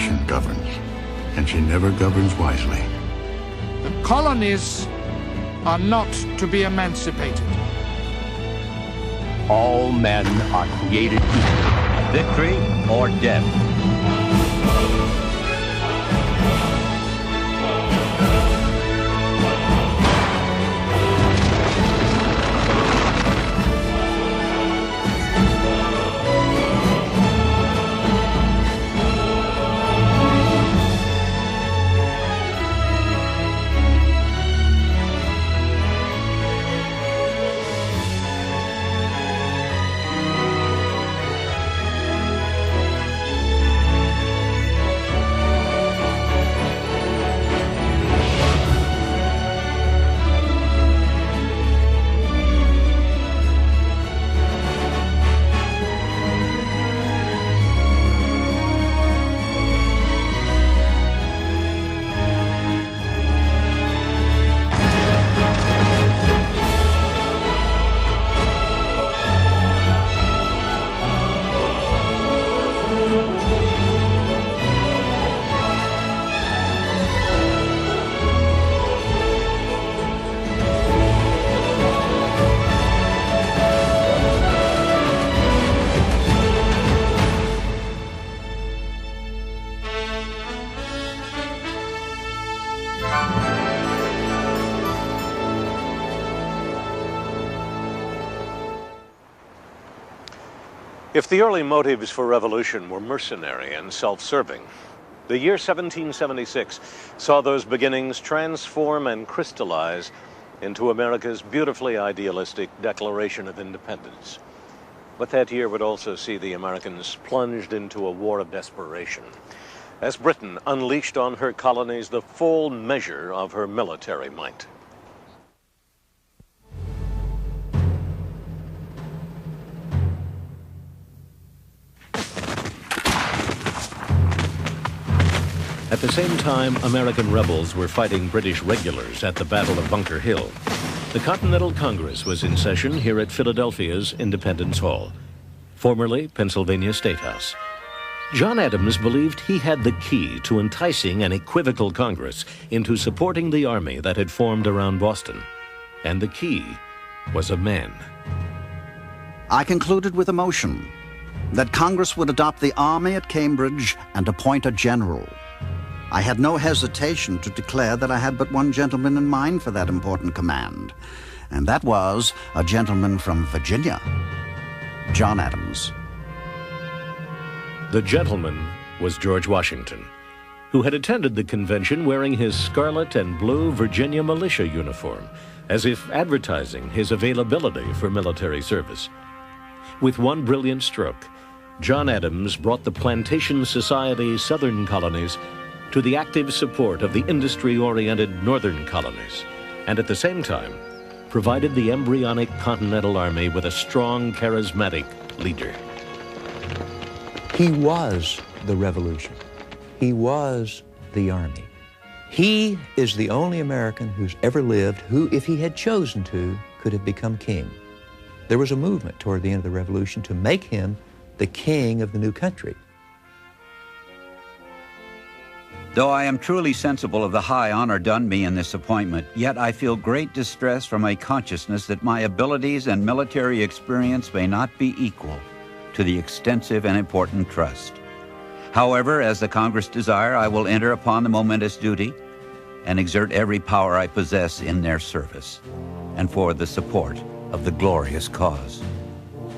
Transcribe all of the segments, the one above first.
nation governs, and she never governs wisely. The colonies are not to be emancipated. All men are created equal, victory or death. If the early motives for revolution were mercenary and self-serving, the year 1776 saw those beginnings transform and crystallize into America's beautifully idealistic Declaration of Independence. But that year would also see the Americans plunged into a war of desperation, as Britain unleashed on her colonies the full measure of her military might. At the same time, American rebels were fighting British regulars at the Battle of Bunker Hill. The Continental Congress was in session here at Philadelphia's Independence Hall, formerly Pennsylvania State House. John Adams believed he had the key to enticing an equivocal Congress into supporting the army that had formed around Boston. And the key was a man. I concluded with emotion that Congress would adopt the army at Cambridge and appoint a general. I had no hesitation to declare that I had but one gentleman in mind for that important command, and that was a gentleman from Virginia, John Adams. The gentleman was George Washington, who had attended the convention wearing his scarlet and blue Virginia militia uniform, as if advertising his availability for military service. With one brilliant stroke, John Adams brought the Plantation Society Southern colonies to the active support of the industry-oriented Northern colonies, and at the same time, provided the embryonic Continental Army with a strong, charismatic leader. He was the revolution. He was the army. He is the only American who's ever lived who, if he had chosen to, could have become king. There was a movement toward the end of the revolution to make him the king of the new country. Though I am truly sensible of the high honor done me in this appointment, yet I feel great distress from a consciousness that my abilities and military experience may not be equal to the extensive and important trust. However, as the Congress desire, I will enter upon the momentous duty and exert every power I possess in their service and for the support of the glorious cause.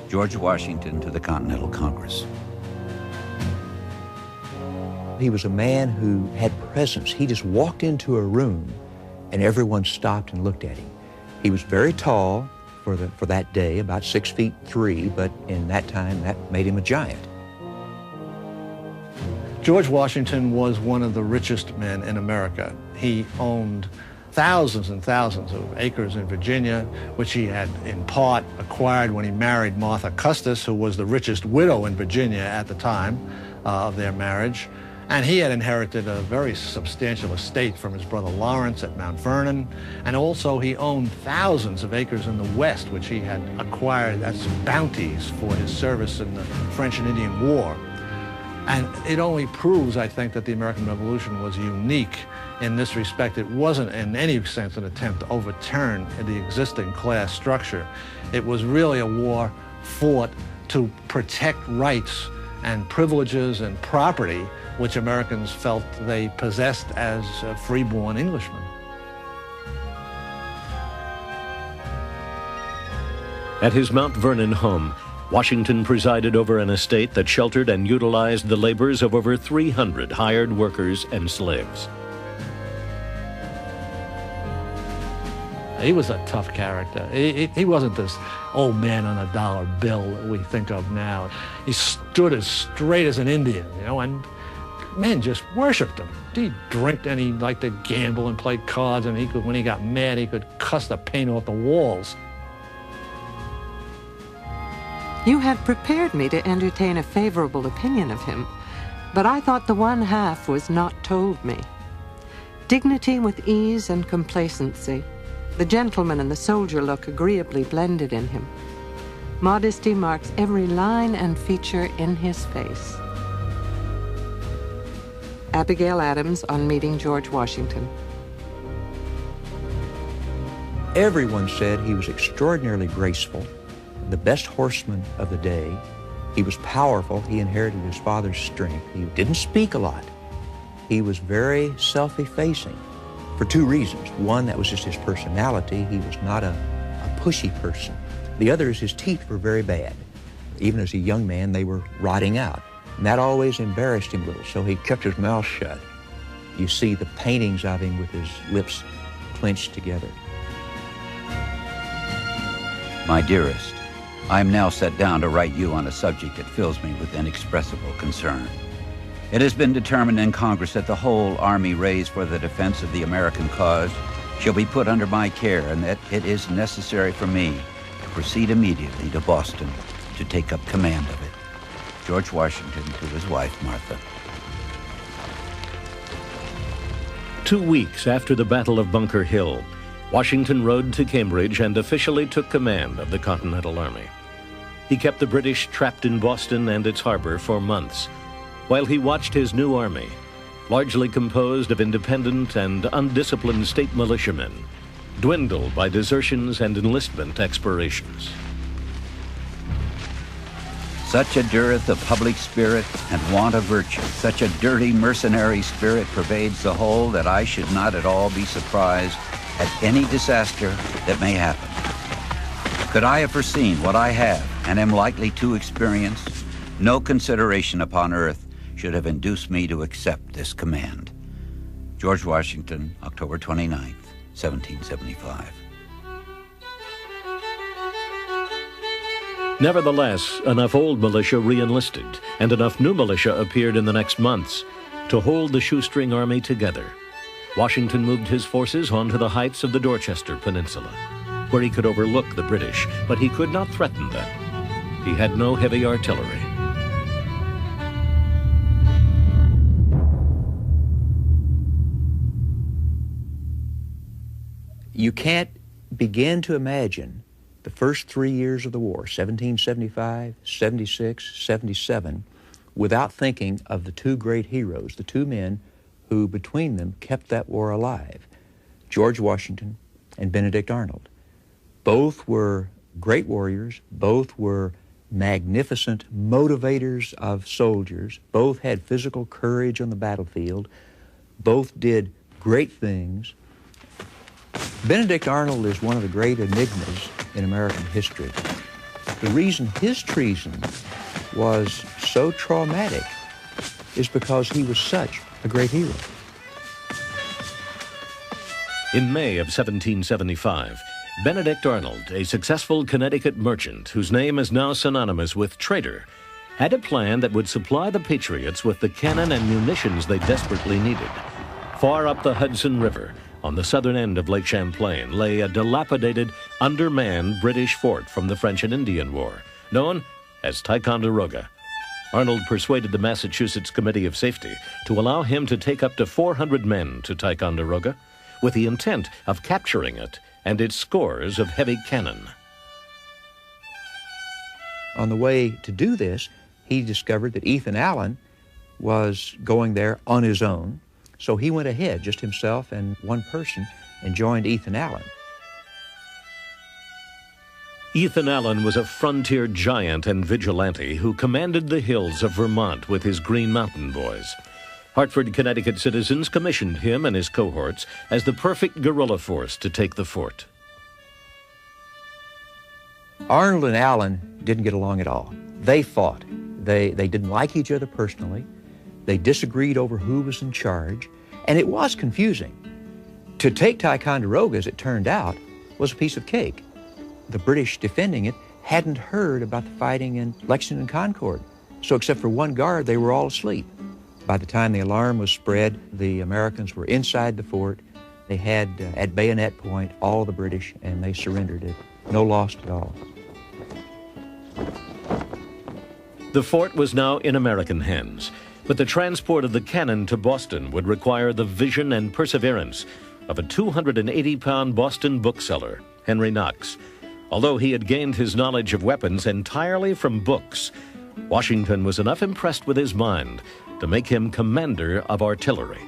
George Washington to the Continental Congress. He was a man who had presence. He just walked into a room and everyone stopped and looked at him. He was very tall for that day, about 6'3", but in that time that made him a giant. George Washington was one of the richest men in America. He owned thousands and thousands of acres in Virginia, which he had in part acquired when he married Martha Custis, who was the richest widow in Virginia at the time of their marriage. And he had inherited a very substantial estate from his brother Lawrence at Mount Vernon. And also he owned thousands of acres in the West, which he had acquired as bounties for his service in the French and Indian War. And it only proves, I think, that the American Revolution was unique in this respect. It wasn't in any sense an attempt to overturn the existing class structure. It was really a war fought to protect rights and privileges and property which Americans felt they possessed as free-born Englishmen. At his Mount Vernon home, Washington presided over an estate that sheltered and utilized the labors of over 300 hired workers and slaves. He was a tough character. He wasn't this old man on a dollar bill that we think of now. He stood as straight as an Indian, you know, and men just worshipped him. He'd drink and he liked to gamble and play cards, and when he got mad, he could cuss the paint off the walls. You had prepared me to entertain a favorable opinion of him, but I thought the one half was not told me. Dignity with ease and complacency, the gentleman and the soldier look agreeably blended in him. Modesty marks every line and feature in his face. Abigail Adams on meeting George Washington. Everyone said he was extraordinarily graceful, the best horseman of the day. He was powerful. He inherited his father's strength. He didn't speak a lot. He was very self-effacing for two reasons. One, that was just his personality. He was not a pushy person. The other is his teeth were very bad. Even as a young man, they were rotting out. And that always embarrassed him a little, so he kept his mouth shut. You see the paintings of him with his lips clenched together. My dearest, I am now set down to write you on a subject that fills me with inexpressible concern. It has been determined in Congress that the whole army raised for the defense of the American cause shall be put under my care, and that it is necessary for me to proceed immediately to Boston to take up command of it. George Washington to his wife, Martha. 2 weeks after the Battle of Bunker Hill, Washington rode to Cambridge and officially took command of the Continental Army. He kept the British trapped in Boston and its harbor for months, while he watched his new army, largely composed of independent and undisciplined state militiamen, dwindle by desertions and enlistment expirations. Such a dearth of public spirit and want of virtue, such a dirty mercenary spirit pervades the whole that I should not at all be surprised at any disaster that may happen. Could I have foreseen what I have and am likely to experience, no consideration upon earth should have induced me to accept this command. George Washington, October 29th, 1775. Nevertheless, enough old militia re-enlisted, and enough new militia appeared in the next months to hold the shoestring army together. Washington moved his forces onto the heights of the Dorchester Peninsula, where he could overlook the British, but he could not threaten them. He had no heavy artillery. You can't begin to imagine the first 3 years of the war, 1775, 76, 77, without thinking of the two great heroes, the two men who between them kept that war alive, George Washington and Benedict Arnold. Both were great warriors, both were magnificent motivators of soldiers, both had physical courage on the battlefield, both did great things. Benedict Arnold is one of the great enigmas in American history. The reason his treason was so traumatic is because he was such a great hero. In May of 1775, Benedict Arnold, a successful Connecticut merchant whose name is now synonymous with traitor, had a plan that would supply the Patriots with the cannon and munitions they desperately needed. Far up the Hudson River, on the southern end of Lake Champlain, lay a dilapidated, undermanned British fort from the French and Indian War, known as Ticonderoga. Arnold persuaded the Massachusetts Committee of Safety to allow him to take up to 400 men to Ticonderoga, with the intent of capturing it and its scores of heavy cannon. On the way to do this, he discovered that Ethan Allen was going there on his own, so he went ahead, just himself and one person, and joined Ethan Allen. Ethan Allen was a frontier giant and vigilante who commanded the hills of Vermont with his Green Mountain Boys. Hartford, Connecticut citizens commissioned him and his cohorts as the perfect guerrilla force to take the fort. Arnold and Allen didn't get along at all. They fought. They didn't like each other personally. They disagreed over who was in charge, and it was confusing. To take Ticonderoga, as it turned out, was a piece of cake. The British defending it hadn't heard about the fighting in Lexington and Concord, so except for one guard, they were all asleep. By the time the alarm was spread, the Americans were inside the fort. They had, at bayonet point, all the British, and they surrendered it. No loss at all. The fort was now in American hands, but the transport of the cannon to Boston would require the vision and perseverance of a 280-pound Boston bookseller, Henry Knox. Although he had gained his knowledge of weapons entirely from books, Washington was enough impressed with his mind to make him commander of artillery.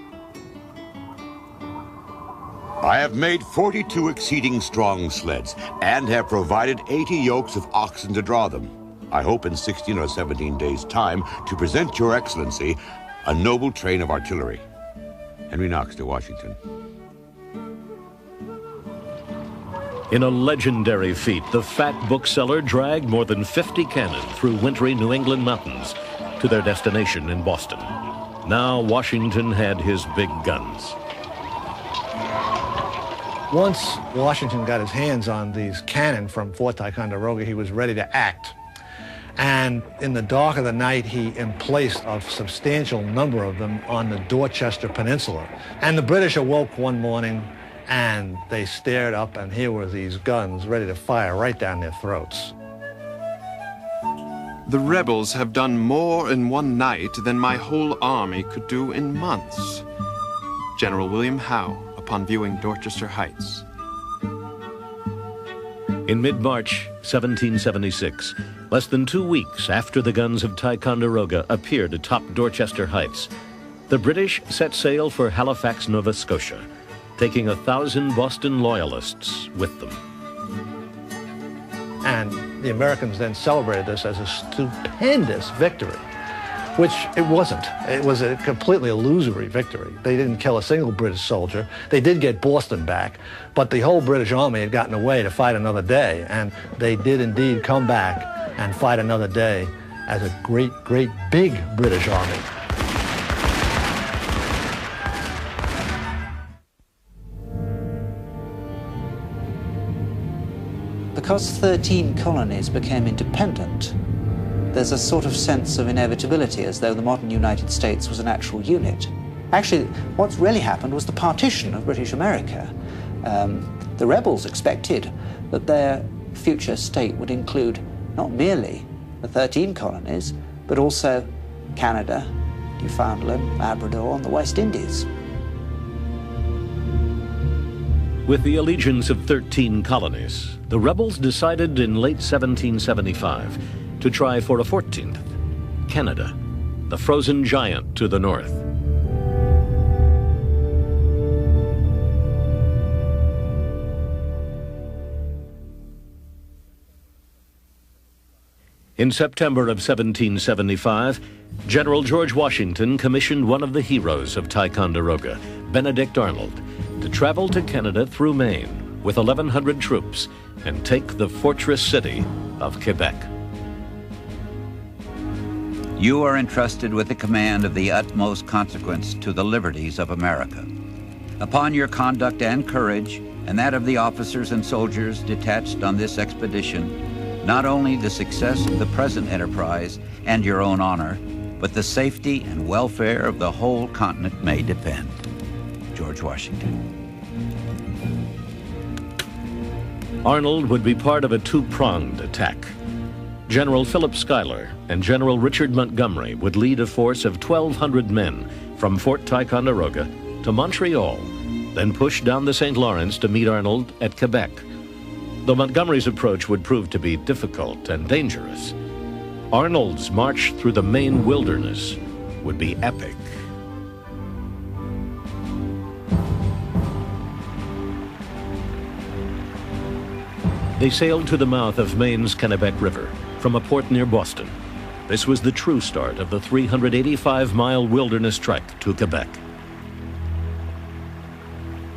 I have made 42 exceeding strong sleds and have provided 80 yokes of oxen to draw them. I hope in 16 or 17 days' time to present your excellency a noble train of artillery. Henry Knox to Washington. In a legendary feat, the fat bookseller dragged more than 50 cannon through wintry New England mountains to their destination in Boston. Now Washington had his big guns. Once Washington got his hands on these cannon from Fort Ticonderoga, he was ready to act. And in the dark of the night, he emplaced a substantial number of them on the Dorchester Peninsula. And the British awoke one morning and they stared up, and here were these guns ready to fire right down their throats. The rebels have done more in one night than my whole army could do in months. General William Howe, upon viewing Dorchester Heights. In mid-March 1776, less than 2 weeks after the guns of Ticonderoga appeared atop Dorchester Heights, the British set sail for Halifax, Nova Scotia, taking 1,000 Boston Loyalists with them. And the Americans then celebrated this as a stupendous victory, which it wasn't. It was a completely illusory victory. They didn't kill a single British soldier. They did get Boston back, but the whole British army had gotten away to fight another day, and they did indeed come back and fight another day as a great, great big British army. Because 13 colonies became independent, there's a sort of sense of inevitability, as though the modern United States was an actual unit. Actually, what's really happened was the partition of British America. The rebels expected that their future state would include not merely the 13 colonies, but also Canada, Newfoundland, Labrador, and the West Indies. With the allegiance of 13 colonies, the rebels decided in late 1775 to try for a 14th, Canada, the frozen giant to the north. In September of 1775, General George Washington commissioned one of the heroes of Ticonderoga, Benedict Arnold, to travel to Canada through Maine with 1,100 troops and take the fortress city of Quebec. You are entrusted with the command of the utmost consequence to the liberties of America. Upon your conduct and courage, and that of the officers and soldiers detached on this expedition, not only the success of the present enterprise and your own honor, but the safety and welfare of the whole continent may depend. George Washington. Arnold would be part of a two-pronged attack. General Philip Schuyler and General Richard Montgomery would lead a force of 1,200 men from Fort Ticonderoga to Montreal, then push down the St. Lawrence to meet Arnold at Quebec. Though Montgomery's approach would prove to be difficult and dangerous, Arnold's march through the Maine wilderness would be epic. They sailed to the mouth of Maine's Kennebec River from a port near Boston. This was the true start of the 385-mile wilderness trek to Quebec.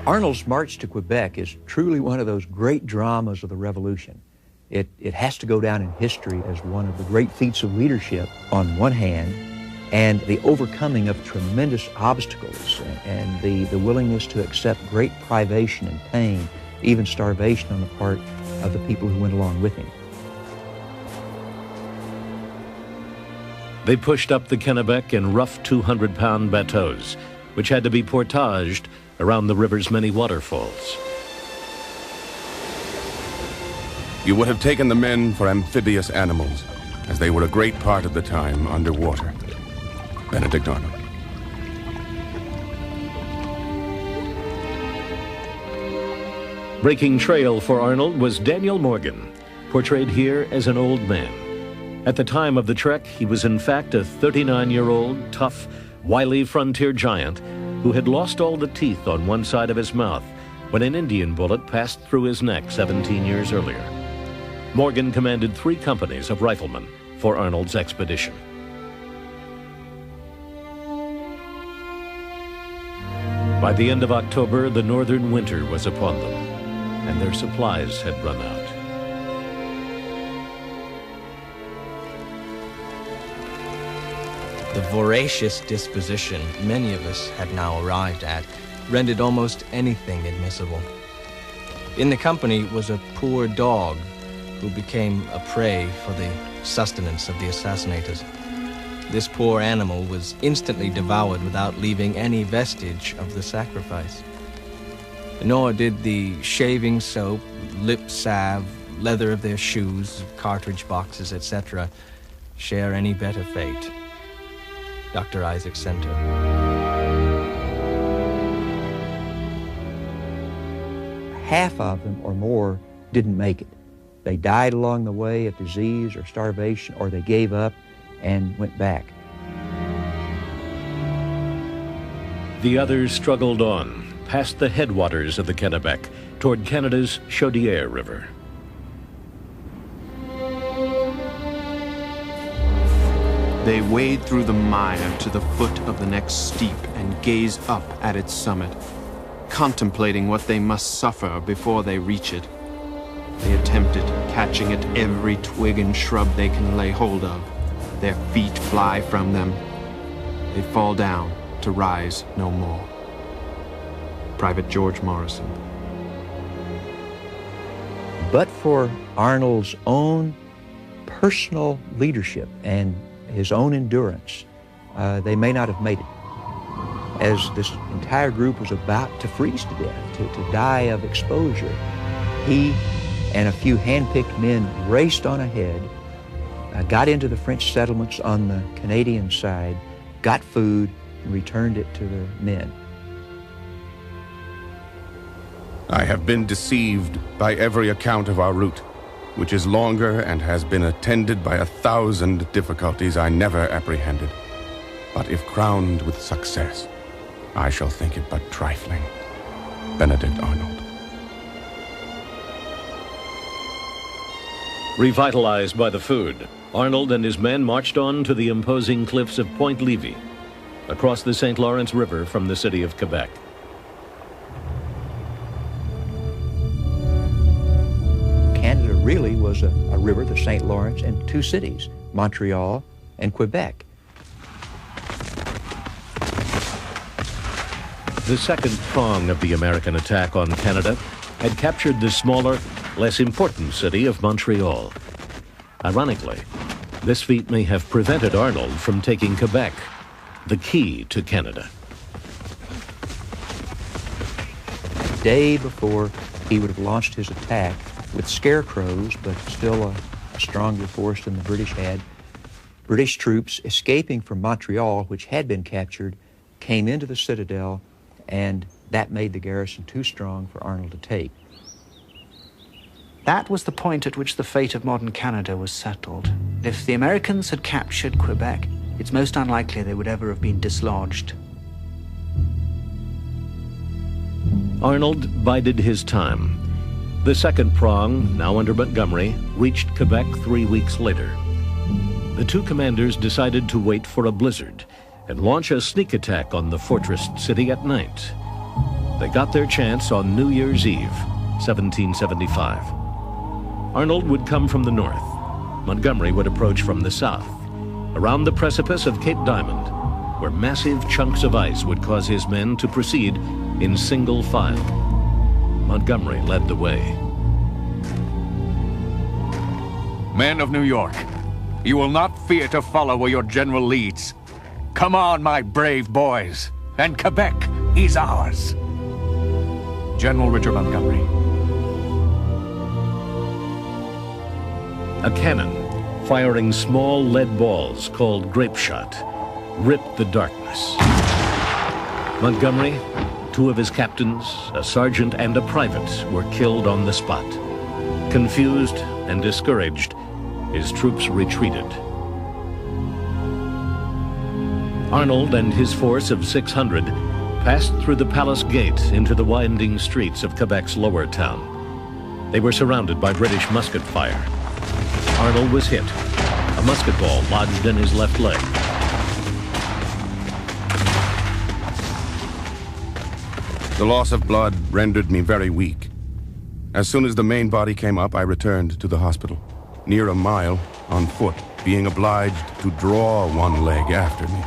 Arnold's march to Quebec is truly one of those great dramas of the Revolution. It has to go down in history as one of the great feats of leadership on one hand, and the overcoming of tremendous obstacles and the willingness to accept great privation and pain, even starvation on the part of the people who went along with him. They pushed up the Kennebec in rough 200-pound bateaus, which had to be portaged around the river's many waterfalls. You would have taken the men for amphibious animals, as they were a great part of the time underwater. Benedict Arnold. Breaking trail for Arnold was Daniel Morgan, portrayed here as an old man. At the time of the trek, he was in fact a 39-year-old, tough, wily frontier giant who had lost all the teeth on one side of his mouth when an Indian bullet passed through his neck 17 years earlier. Morgan commanded 3 companies of riflemen for Arnold's expedition. By the end of October, the northern winter was upon them, and their supplies had run out. The voracious disposition many of us had now arrived at rendered almost anything admissible. In the company was a poor dog who became a prey for the sustenance of the assassinators. This poor animal was instantly devoured without leaving any vestige of the sacrifice. Nor did the shaving soap, lip salve, leather of their shoes, cartridge boxes, etc., share any better fate. Dr. Isaac Center. Half of them or more didn't make it. They died along the way of disease or starvation, or they gave up and went back. The others struggled on, past the headwaters of the Kennebec, toward Canada's Chaudière River. They wade through the mire to the foot of the next steep and gaze up at its summit, contemplating what they must suffer before they reach it. They attempted catching at every twig and shrub they can lay hold of. Their feet fly from them. They fall down to rise no more. Private George Morrison. But for Arnold's own personal leadership and his own endurance, they may not have made it. As this entire group was about to freeze to death, to die of exposure, he and a few hand-picked men raced on ahead, got into the French settlements on the Canadian side, got food, and returned it to the men. I have been deceived by every account of our route, which is longer and has been attended by 1,000 difficulties I never apprehended. But if crowned with success, I shall think it but trifling. Benedict Arnold. Revitalized by the food, Arnold and his men marched on to the imposing cliffs of Point Levy, across the St. Lawrence River from the city of Quebec. Canada really was a river, the St. Lawrence, and 2 cities, Montreal and Quebec. The second prong of the American attack on Canada had captured the smaller, less important city of Montreal. Ironically, this feat may have prevented Arnold from taking Quebec, the key to Canada. The day before he would have launched his attack with scarecrows, but still a stronger force than the British had, British troops escaping from Montreal, which had been captured, came into the citadel, and that made the garrison too strong for Arnold to take. That was the point at which the fate of modern Canada was settled. If the Americans had captured Quebec, it's most unlikely they would ever have been dislodged. Arnold bided his time. The second prong, now under Montgomery, reached Quebec 3 weeks later. The two commanders decided to wait for a blizzard and launch a sneak attack on the fortressed city at night. They got their chance on New Year's Eve, 1775. Arnold would come from the north. Montgomery would approach from the south, around the precipice of Cape Diamond, where massive chunks of ice would cause his men to proceed in single file. Montgomery led the way. Men of New York, you will not fear to follow where your general leads. Come on, my brave boys, and Quebec is ours. General Richard Montgomery. A cannon, firing small lead balls called grape shot, ripped the darkness. Montgomery, two of his captains, a sergeant and a private, were killed on the spot. Confused and discouraged, his troops retreated. Arnold and his force of 600 passed through the Palace Gate into the winding streets of Quebec's lower town. They were surrounded by British musket fire. Arnold was hit. A musket ball lodged in his left leg. The loss of blood rendered me very weak. As soon as the main body came up, I returned to the hospital. Near a mile, on foot, being obliged to draw one leg after me,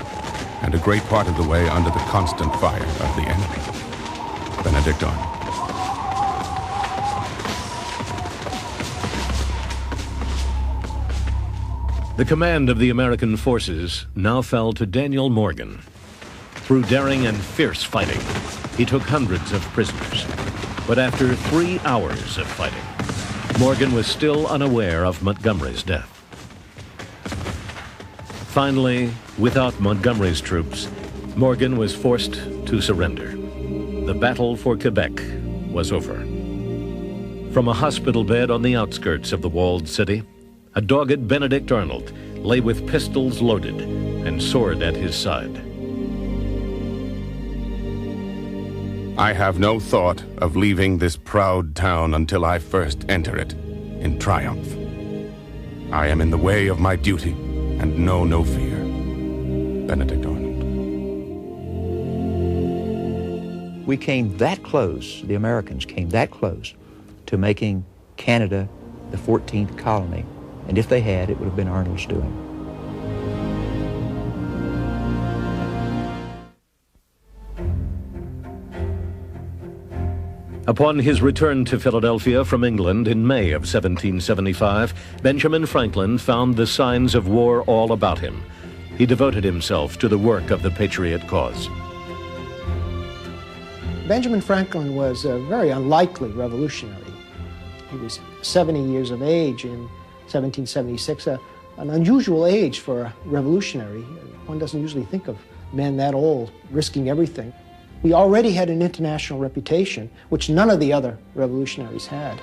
and a great part of the way under the constant fire of the enemy. Benedict Arnold. The command of the American forces now fell to Daniel Morgan. Through daring and fierce fighting, he took hundreds of prisoners. But after 3 hours of fighting, Morgan was still unaware of Montgomery's death. Finally, without Montgomery's troops, Morgan was forced to surrender. The battle for Quebec was over. From a hospital bed on the outskirts of the walled city, a dogged Benedict Arnold lay with pistols loaded and sword at his side. I have no thought of leaving this proud town until I first enter it in triumph. I am in the way of my duty and know no fear. Benedict Arnold. We came that close, the Americans came that close to making Canada the 14th colony. And if they had, it would have been Arnold's doing. Upon his return to Philadelphia from England in May of 1775, Benjamin Franklin found the signs of war all about him. He devoted himself to the work of the Patriot cause. Benjamin Franklin was a very unlikely revolutionary. He was 70 years of age in 1776, an unusual age for a revolutionary. One doesn't usually think of men that old risking everything. We already had an international reputation, which none of the other revolutionaries had,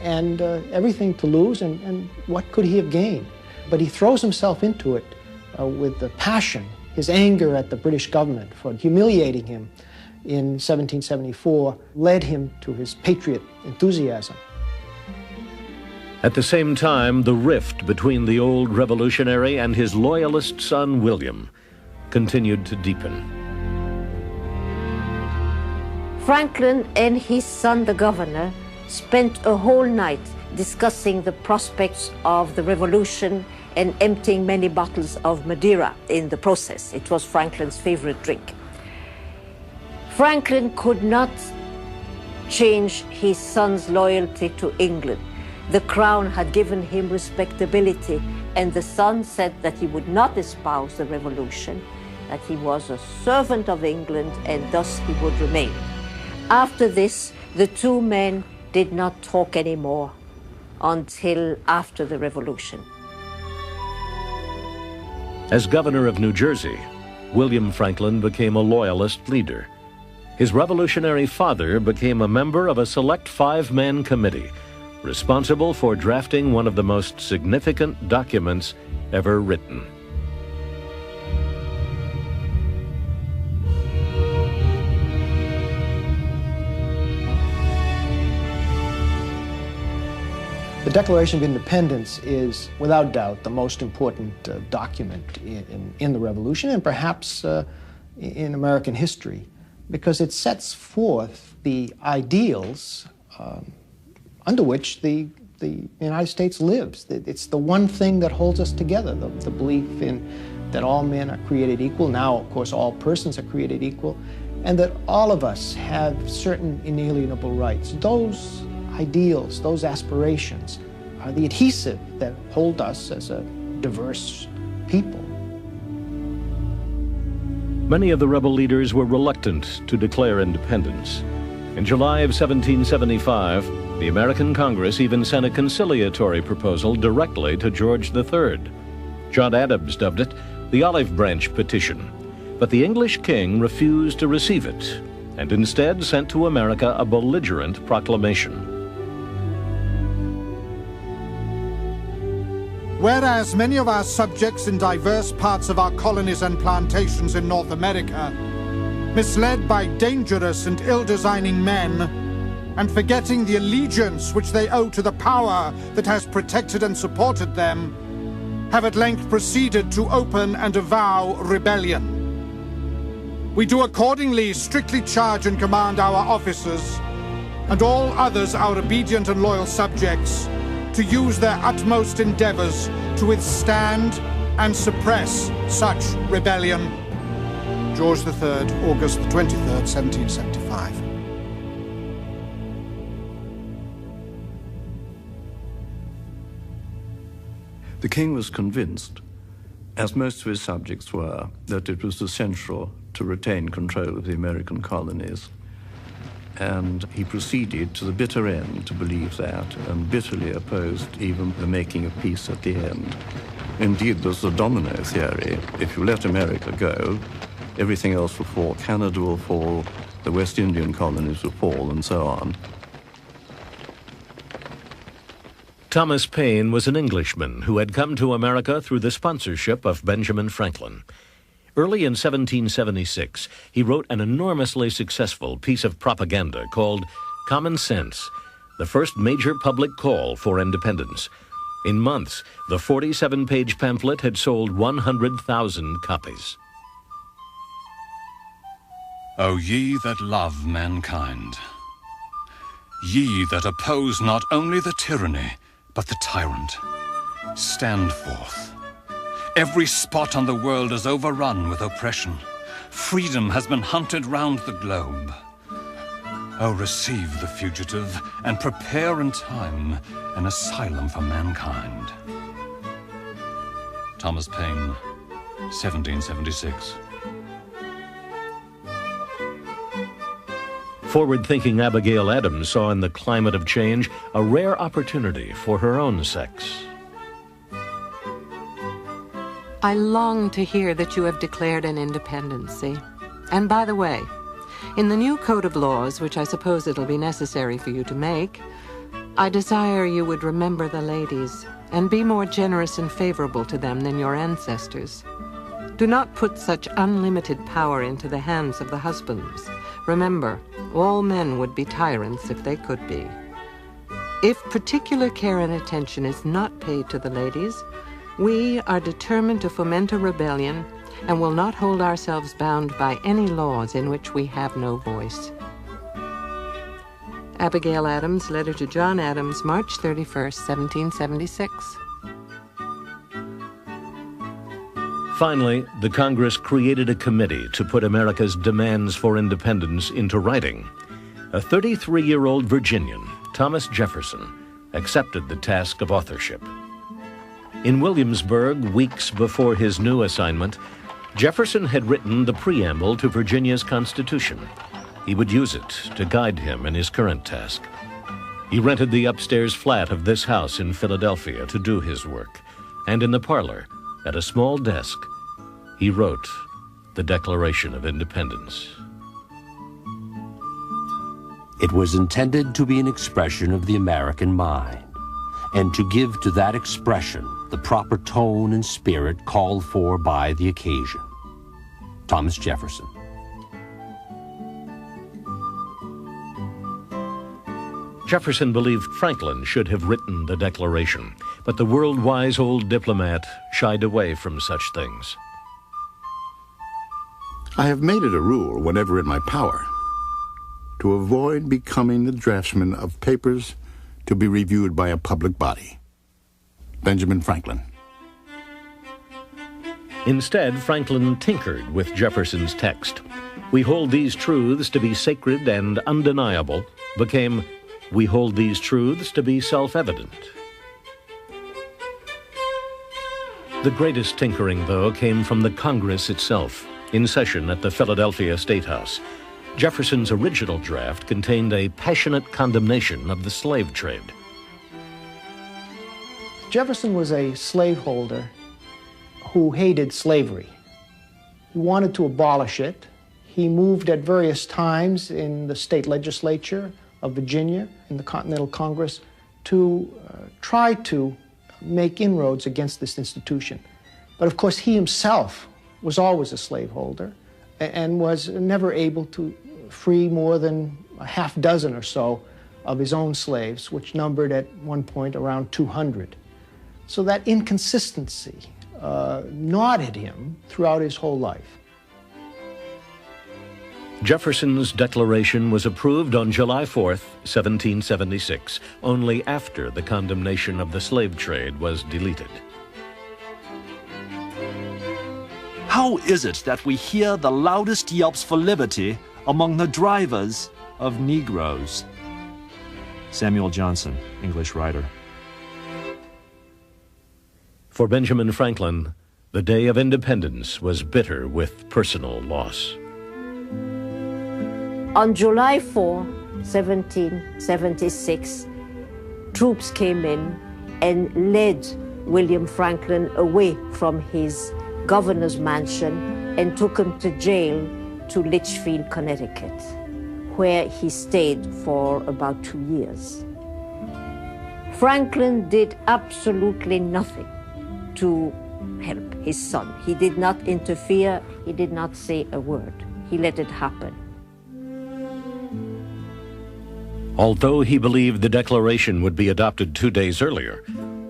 and everything to lose, and what could he have gained? But he throws himself into it with the passion. His anger at the British government for humiliating him in 1774 led him to his patriot enthusiasm. At the same time, the rift between the old revolutionary and his loyalist son, William, continued to deepen. Franklin and his son, the governor, spent a whole night discussing the prospects of the revolution and emptying many bottles of Madeira in the process. It was Franklin's favorite drink. Franklin could not change his son's loyalty to England. The crown had given him respectability, and the son said that he would not espouse the revolution, that he was a servant of England, and thus he would remain. After this, the two men did not talk anymore until after the revolution. As governor of New Jersey, William Franklin became a loyalist leader. His revolutionary father became a member of a select 5-man committee responsible for drafting one of the most significant documents ever written. The Declaration of Independence is, without doubt, the most important document in the Revolution and perhaps in American history, because it sets forth the ideals under which the United States lives. It's the one thing that holds us together, the belief in that all men are created equal. Now, of course, all persons are created equal, and that all of us have certain inalienable rights. Those ideals, those aspirations, are the adhesive that hold us as a diverse people. Many of the rebel leaders were reluctant to declare independence. In July of 1775, the American Congress even sent a conciliatory proposal directly to George III. John Adams dubbed it the Olive Branch Petition, but the English king refused to receive it and instead sent to America a belligerent proclamation. Whereas many of our subjects in diverse parts of our colonies and plantations in North America, misled by dangerous and ill-designing men, and forgetting the allegiance which they owe to the power that has protected and supported them, have at length proceeded to open and avow rebellion. We do accordingly strictly charge and command our officers, and all others our obedient and loyal subjects, to use their utmost endeavors to withstand and suppress such rebellion. George III, August the 23rd, 1775. The king was convinced, as most of his subjects were, that it was essential to retain control of the American colonies. And he proceeded to the bitter end to believe that, and bitterly opposed even the making of peace at the end. Indeed, there's the domino theory. If you let America go, everything else will fall. Canada will fall, the West Indian colonies will fall, and so on. Thomas Paine was an Englishman who had come to America through the sponsorship of Benjamin Franklin. Early in 1776, he wrote an enormously successful piece of propaganda called Common Sense, the first major public call for independence. In months, the 47-page pamphlet had sold 100,000 copies. O ye that love mankind, ye that oppose not only the tyranny, but the tyrant, stand forth. Every spot on the world is overrun with oppression. Freedom has been hunted round the globe. Oh, receive the fugitive and prepare in time an asylum for mankind. Thomas Paine, 1776. Forward-thinking Abigail Adams saw in the climate of change a rare opportunity for her own sex. I long to hear that you have declared an independency. And by the way, in the new code of laws, which I suppose it'll be necessary for you to make, I desire you would remember the ladies and be more generous and favorable to them than your ancestors. Do not put such unlimited power into the hands of the husbands. Remember, all men would be tyrants if they could be. If particular care and attention is not paid to the ladies, we are determined to foment a rebellion and will not hold ourselves bound by any laws in which we have no voice. Abigail Adams, letter to John Adams, March 31st, 1776. Finally, the Congress created a committee to put America's demands for independence into writing. A 33-year-old Virginian, Thomas Jefferson, accepted the task of authorship. In Williamsburg, weeks before his new assignment, Jefferson had written the preamble to Virginia's Constitution. He would use it to guide him in his current task. He rented the upstairs flat of this house in Philadelphia to do his work, and in the parlor, at a small desk, he wrote the Declaration of Independence. It was intended to be an expression of the American mind, and to give to that expression the proper tone and spirit called for by the occasion. Thomas Jefferson. Jefferson believed Franklin should have written the Declaration, but the world-wise old diplomat shied away from such things. I have made it a rule, whenever in my power, to avoid becoming the draftsman of papers to be reviewed by a public body. Benjamin Franklin. Instead, Franklin tinkered with Jefferson's text. "We hold these truths to be sacred and undeniable" became "We hold these truths to be self-evident." The greatest tinkering, though, came from the Congress itself, in session at the Philadelphia State House. Jefferson's original draft contained a passionate condemnation of the slave trade. Jefferson was a slaveholder who hated slavery. He wanted to abolish it. He moved at various times in the state legislature of Virginia, in the Continental Congress, to try to make inroads against this institution. But of course, he himself was always a slaveholder and was never able to free more than a half dozen or so of his own slaves, which numbered at one point around 200. So that inconsistency gnawed at him throughout his whole life. Jefferson's declaration was approved on July 4th, 1776, only after the condemnation of the slave trade was deleted. How is it that we hear the loudest yelps for liberty among the drivers of Negroes? Samuel Johnson, English writer. For Benjamin Franklin, the day of independence was bitter with personal loss. On July 4, 1776, troops came in and led William Franklin away from his governor's mansion and took him to jail to Litchfield, Connecticut, where he stayed for about 2 years. Franklin did absolutely nothing to help his son. He did not interfere. He did not say a word. He let it happen. Although he believed the Declaration would be adopted 2 days earlier,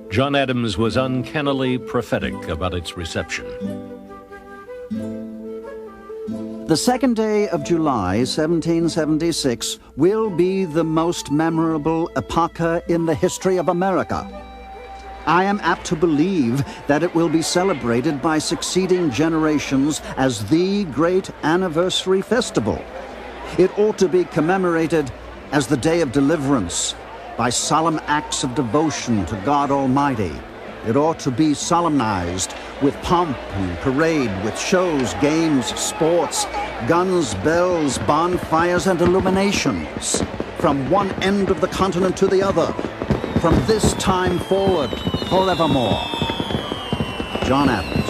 John Adams was uncannily prophetic about its reception. The second day of July, 1776, will be the most memorable epocha in the history of America. I am apt to believe that it will be celebrated by succeeding generations as the great anniversary festival. It ought to be commemorated as the day of deliverance by solemn acts of devotion to God Almighty. It ought to be solemnized with pomp and parade, with shows, games, sports, guns, bells, bonfires, and illuminations, from one end of the continent to the other, from this time forward, forevermore. John Adams.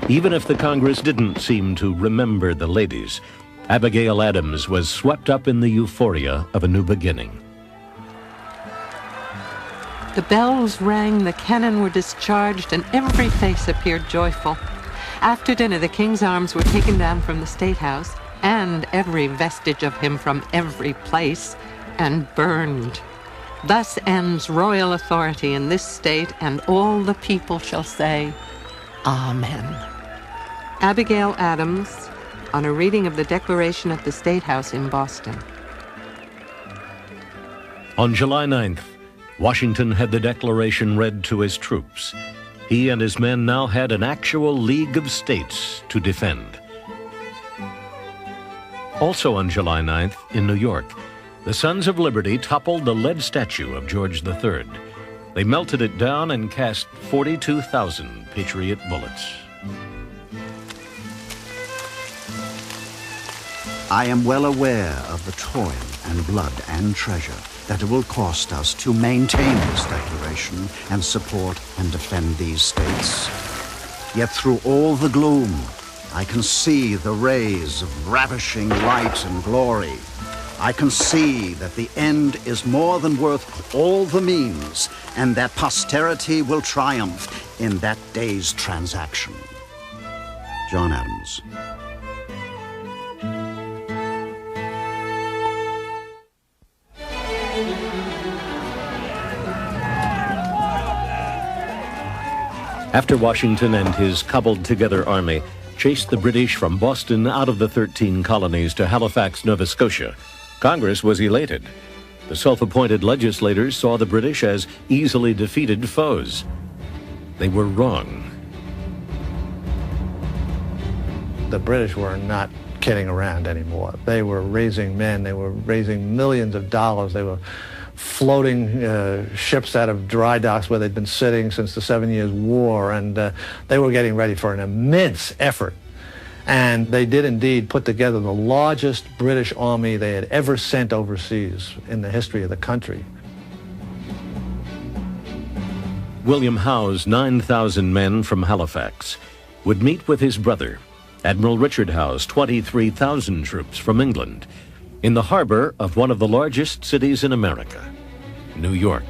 Even if the Congress didn't seem to remember the ladies, Abigail Adams was swept up in the euphoria of a new beginning. The bells rang, the cannon were discharged, and every face appeared joyful. After dinner, the king's arms were taken down from the State House, and every vestige of him from every place, and burned. Thus ends royal authority in this state, and all the people shall say, Amen. Abigail Adams, on a reading of the Declaration at the State House in Boston. On July 9th, Washington had the Declaration read to his troops. He and his men now had an actual League of States to defend. Also on July 9th, in New York, the Sons of Liberty toppled the lead statue of George III. They melted it down and cast 42,000 Patriot bullets. I am well aware of the toil and blood and treasure that it will cost us to maintain this declaration and support and defend these states. Yet through all the gloom, I can see the rays of ravishing light and glory. I can see that the end is more than worth all the means, and that posterity will triumph in that day's transaction. John Adams. After Washington and his cobbled-together army chased the British from Boston out of the 13 colonies to Halifax, Nova Scotia, Congress was elated. The self-appointed legislators saw the British as easily defeated foes. They were wrong. The British were not kidding around anymore. They were raising men. They were raising millions of dollars. They were floating ships out of dry docks where they'd been sitting since the 7 Years' War, and they were getting ready for an immense effort. And they did indeed put together the largest British army they had ever sent overseas in the history of the country. William Howe's 9,000 men from Halifax would meet with his brother, Admiral Richard Howe's 23,000 troops from England, in the harbor of one of the largest cities in America, New York.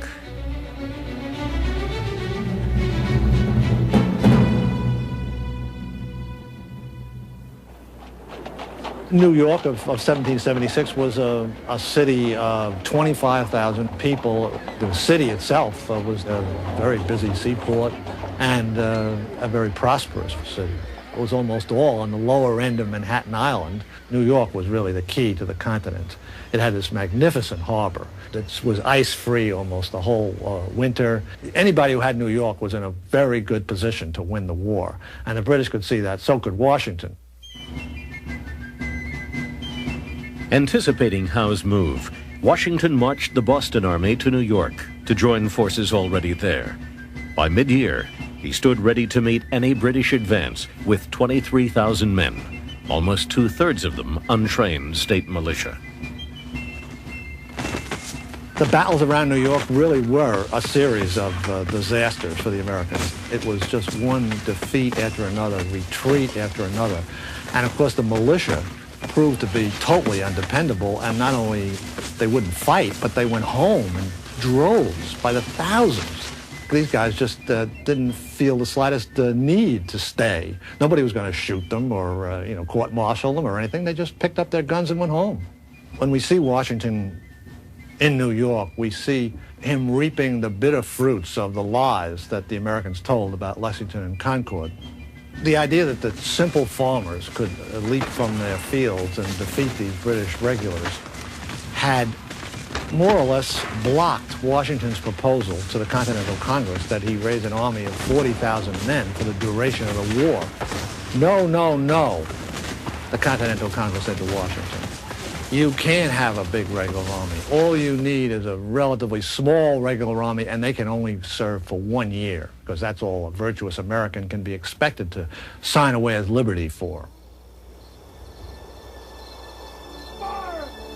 New York of 1776 was a city of 25,000 people. The city itself was a very busy seaport and a very prosperous city. It was almost all on the lower end of Manhattan Island. New York was really the key to the continent. It had this magnificent harbor that was ice-free almost the whole winter. Anybody who had New York was in a very good position to win the war, and the British could see that. So could Washington. Anticipating Howe's move, Washington marched the Boston Army to New York to join forces already there. By mid-year, he stood ready to meet any British advance with 23,000 men, almost two-thirds of them untrained state militia. The battles around New York really were a series of disasters for the Americans. It was just one defeat after another, retreat after another. And of course the militia proved to be totally undependable, and not only they wouldn't fight, but they went home in droves by the thousands. These guys just didn't feel the slightest need to stay. Nobody was going to shoot them or court-martial them or anything. They just picked up their guns and went home. When we see Washington in New York, we see him reaping the bitter fruits of the lies that the Americans told about Lexington and Concord. The idea that the simple farmers could leap from their fields and defeat these British regulars had more or less blocked Washington's proposal to the Continental Congress that he raise an army of 40,000 men for the duration of the war. No, no, no, the Continental Congress said to Washington. You can't have a big regular army. All you need is a relatively small regular army, and they can only serve for 1 year, because that's all a virtuous American can be expected to sign away his liberty for.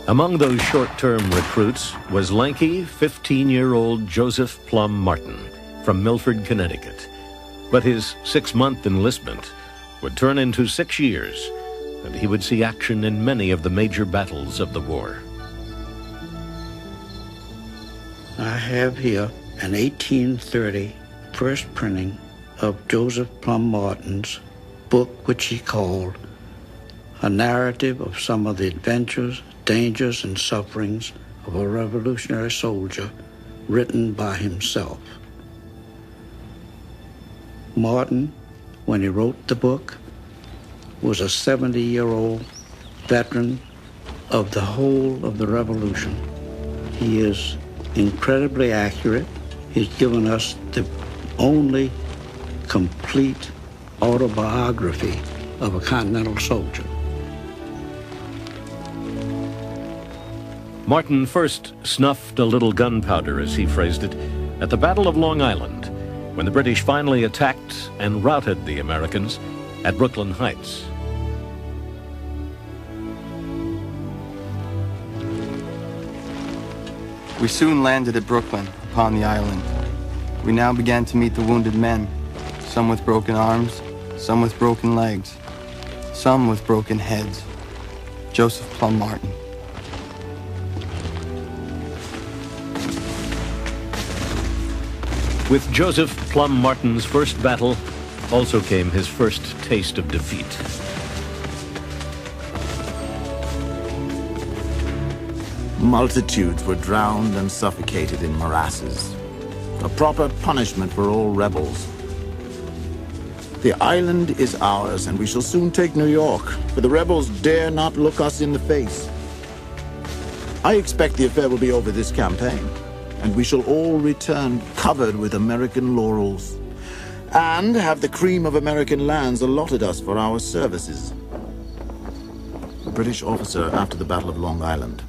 Among those short-term recruits was lanky 15-year-old Joseph Plum Martin from Milford, Connecticut. But his 6-month enlistment would turn into 6 years, and he would see action in many of the major battles of the war. I have here an 1830 first printing of Joseph Plum Martin's book, which he called A Narrative of Some of the Adventures, Dangers, and Sufferings of a Revolutionary Soldier, written by himself. Martin, when he wrote the book, was a 70-year-old veteran of the whole of the Revolution. He is incredibly accurate. He's given us the only complete autobiography of a Continental soldier. Martin first snuffed a little gunpowder, as he phrased it, at the Battle of Long Island, when the British finally attacked and routed the Americans at Brooklyn Heights. We soon landed at Brooklyn, upon the island. We now began to meet the wounded men, some with broken arms, some with broken legs, some with broken heads. Joseph Plum Martin. With Joseph Plum Martin's first battle also came his first taste of defeat. Multitudes were drowned and suffocated in morasses, a proper punishment for all rebels. The island is ours, and we shall soon take New York, for the rebels dare not look us in the face. I expect the affair will be over this campaign, and we shall all return covered with American laurels, and have the cream of American lands allotted us for our services. A British officer after the Battle of Long Island.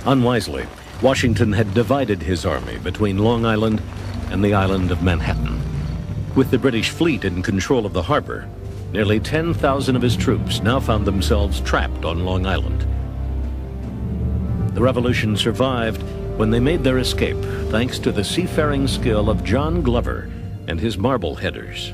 Unwisely, Washington had divided his army between Long Island and the island of Manhattan. With the British fleet in control of the harbor, nearly 10,000 of his troops now found themselves trapped on Long Island. The revolution survived when they made their escape thanks to the seafaring skill of John Glover and his Marbleheaders.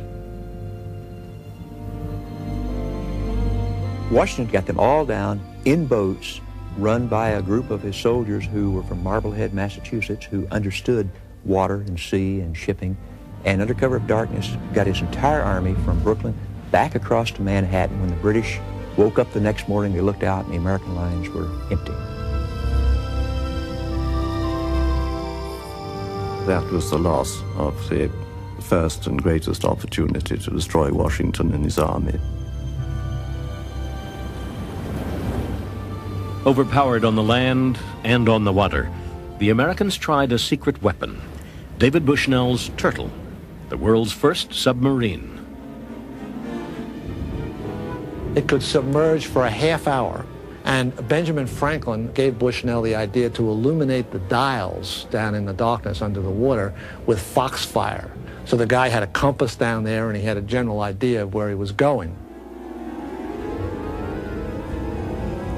Washington got them all down in boats run by a group of his soldiers who were from Marblehead, Massachusetts, who understood water and sea and shipping, and under cover of darkness got his entire army from Brooklyn back across to Manhattan. When the British woke up the next morning, they looked out and the American lines were empty. That was the loss of the first and greatest opportunity to destroy Washington and his army. Overpowered on the land and on the water, the Americans tried a secret weapon, David Bushnell's Turtle, the world's first submarine. It could submerge for a half hour, and Benjamin Franklin gave Bushnell the idea to illuminate the dials down in the darkness under the water with foxfire. So the guy had a compass down there and he had a general idea of where he was going.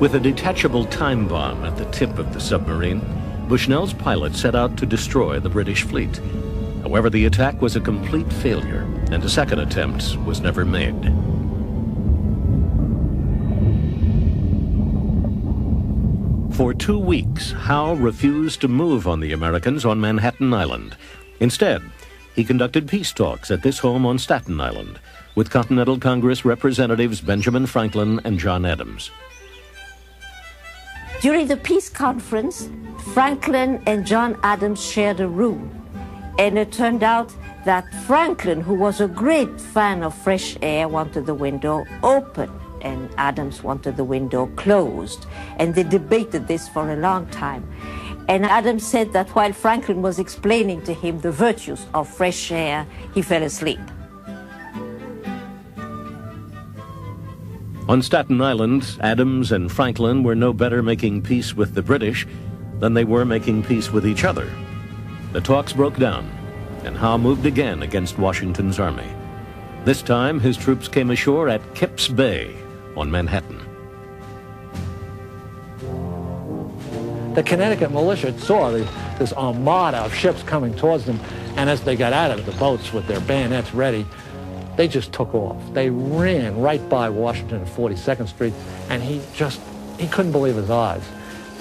With a detachable time bomb at the tip of the submarine, Bushnell's pilot set out to destroy the British fleet. However, the attack was a complete failure, and a second attempt was never made. For 2 weeks, Howe refused to move on the Americans on Manhattan Island. Instead, he conducted peace talks at this home on Staten Island with Continental Congress representatives Benjamin Franklin and John Adams. During the peace conference, Franklin and John Adams shared a room. And it turned out that Franklin, who was a great fan of fresh air, wanted the window open, and Adams wanted the window closed. And they debated this for a long time. And Adams said that while Franklin was explaining to him the virtues of fresh air, he fell asleep. On Staten Island, Adams and Franklin were no better making peace with the British than they were making peace with each other. The talks broke down, and Howe moved again against Washington's army. This time, his troops came ashore at Kips Bay on Manhattan. The Connecticut militia saw this armada of ships coming towards them, and as they got out of the boats with their bayonets ready, they just took off. They ran right by Washington and 42nd Street, and he couldn't believe his eyes.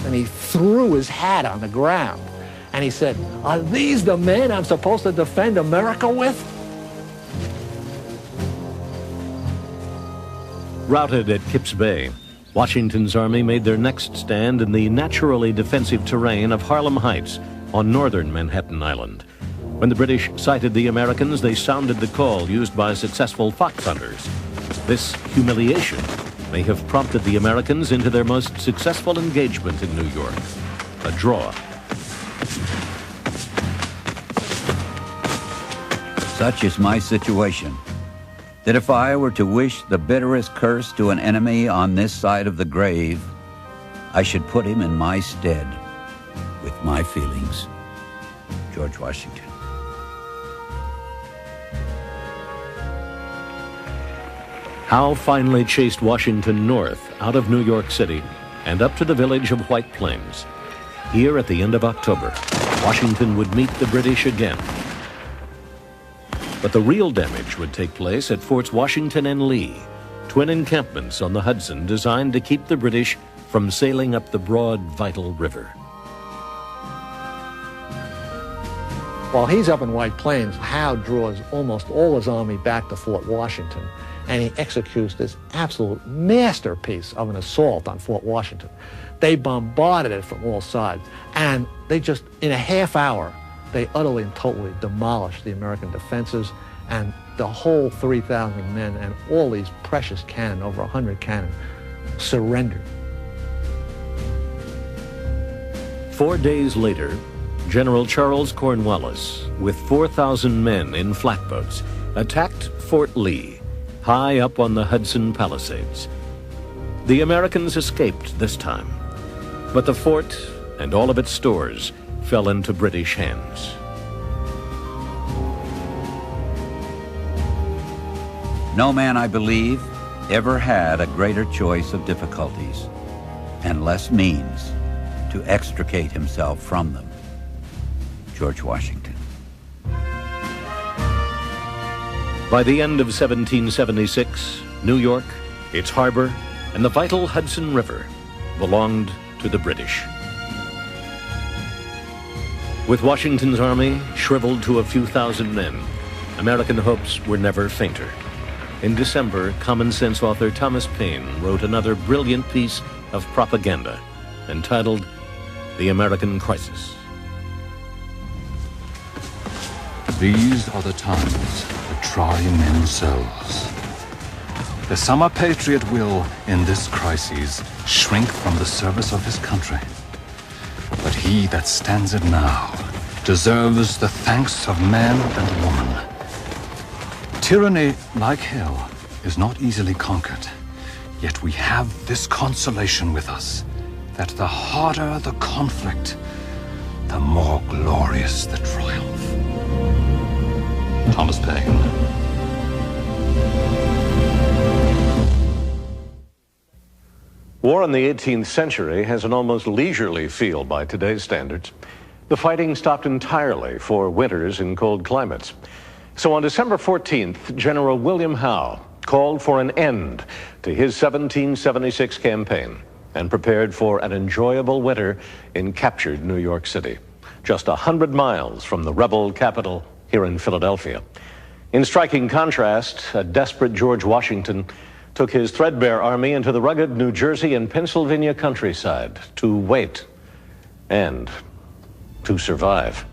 And he threw his hat on the ground, and he said, "Are these the men I'm supposed to defend America with?" Routed at Kips Bay, Washington's army made their next stand in the naturally defensive terrain of Harlem Heights on northern Manhattan Island. When the British sighted the Americans, they sounded the call used by successful fox hunters. This humiliation may have prompted the Americans into their most successful engagement in New York, a draw. Such is my situation, that if I were to wish the bitterest curse to an enemy on this side of the grave, I should put him in my stead with my feelings. George Washington. Howe finally chased Washington north out of New York City and up to the village of White Plains. Here at the end of October, Washington would meet the British again. But the real damage would take place at Forts Washington and Lee, twin encampments on the Hudson designed to keep the British from sailing up the broad, vital river. While he's up in White Plains, Howe draws almost all his army back to Fort Washington. and he executes this absolute masterpiece of an assault on Fort Washington. They bombarded it from all sides, and they just, in a half hour, they utterly and totally demolished the American defenses, and the whole 3,000 men and all these precious cannon, over 100 cannon, surrendered. 4 days later, General Charles Cornwallis, with 4,000 men in flatboats, attacked Fort Lee, high up on the Hudson Palisades. The Americans escaped this time, but the fort and all of its stores fell into British hands. No man, I believe, ever had a greater choice of difficulties and less means to extricate himself from them. George Washington. By the end of 1776, New York, its harbor, and the vital Hudson River belonged to the British. With Washington's army shriveled to a few thousand men, American hopes were never fainter. In December, Common Sense author Thomas Paine wrote another brilliant piece of propaganda entitled The American Crisis. These are the times that try men's souls. The summer patriot will, in this crisis, shrink from the service of his country. But he that stands it now deserves the thanks of man and woman. Tyranny, like hell, is not easily conquered. Yet we have this consolation with us, that the harder the conflict, the more glorious the triumph. Thomas Paine. War in the 18th century has an almost leisurely feel by today's standards. The fighting stopped entirely for winters in cold climates. So on December 14th, General William Howe called for an end to his 1776 campaign and prepared for an enjoyable winter in captured New York City, just 100 miles from the rebel capital here in Philadelphia. In striking contrast, a desperate George Washington took his threadbare army into the rugged New Jersey and Pennsylvania countryside to wait and to survive.